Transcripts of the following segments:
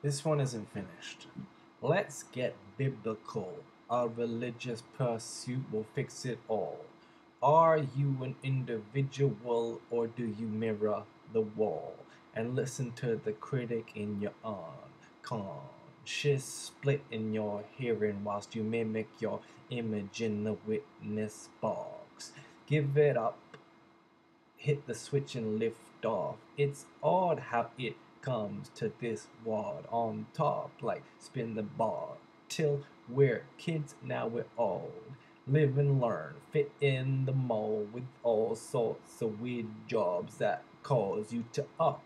This one isn't finished. Let's get biblical. A religious pursuit will fix it all. Are you an individual or do you mirror the wall and listen to the critic in your unconscious split in your hearing whilst you mimic your image in the witness box? Give it up, hit the switch and lift off. It's odd how it comes to this wad on top, like spin the bar till we're kids, now we're old. Live and learn, fit in the mold with all sorts of weird jobs that cause you to up.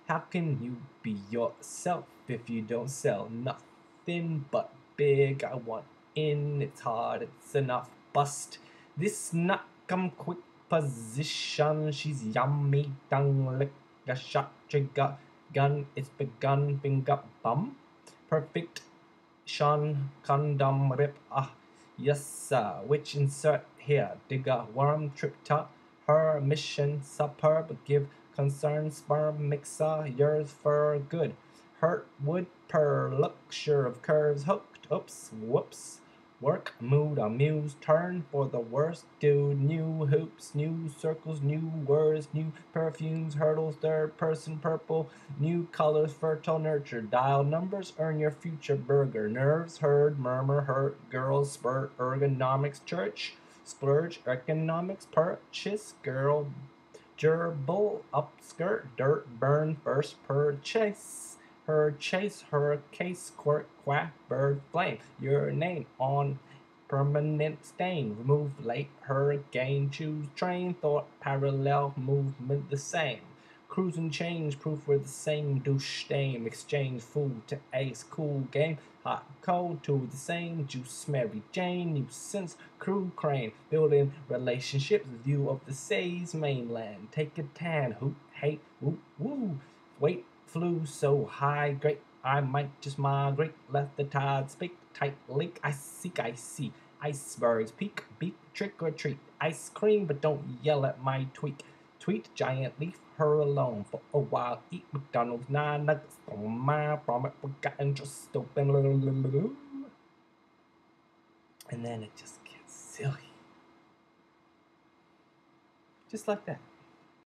How can you be yourself if you don't sell nothing but big? I want in, it's hard, it's enough. Bust this nut, come quick position. She's yummy, tongue lick a shot, trigger, gun, it's begun, finger bum. Perfect, Sean, condom, rip, yes sir, which insert here, digger, worm, trip top, her mission, superb, give concern, sperm, mixer, yours for good. Hurt wood per look, sure of curves, hooked, oops, whoops. Work, mood, amuse, turn for the worst, dude, new hoops, new circles, new words, new perfumes, hurdles, third person purple, new colors, fertile nurture, dial numbers, earn your future burger, nerves, herd, murmur, hurt, girls, spurt, ergonomics, church, splurge, economics, purchase, girl, gerbil, upskirt, dirt, burn, first purchase. Her chase, her case, quirk, quack, bird, flame. Your name on permanent stain. Remove late, hurricane, choose train, thought, parallel, movement the same. Cruise and change, proof we're the same. Douche dame, exchange food to ace, cool game. Hot cold to the same. Juice Mary Jane, nuisance, crew crane. Building relationships, view of the seas, mainland. Take a tan, hoot, hate, woo, woo. Wait, flew so high, great. I might just migrate. Let the tide speak. Tight link, I seek, I see. Icebergs, peak, beak, trick or treat. Ice cream, but don't yell at my tweak. Tweet, giant leaf, her alone for a while. Eat McDonald's, 9 nuggets, don't mind from it. Forgotten, just open. And then it just gets silly. Just like that.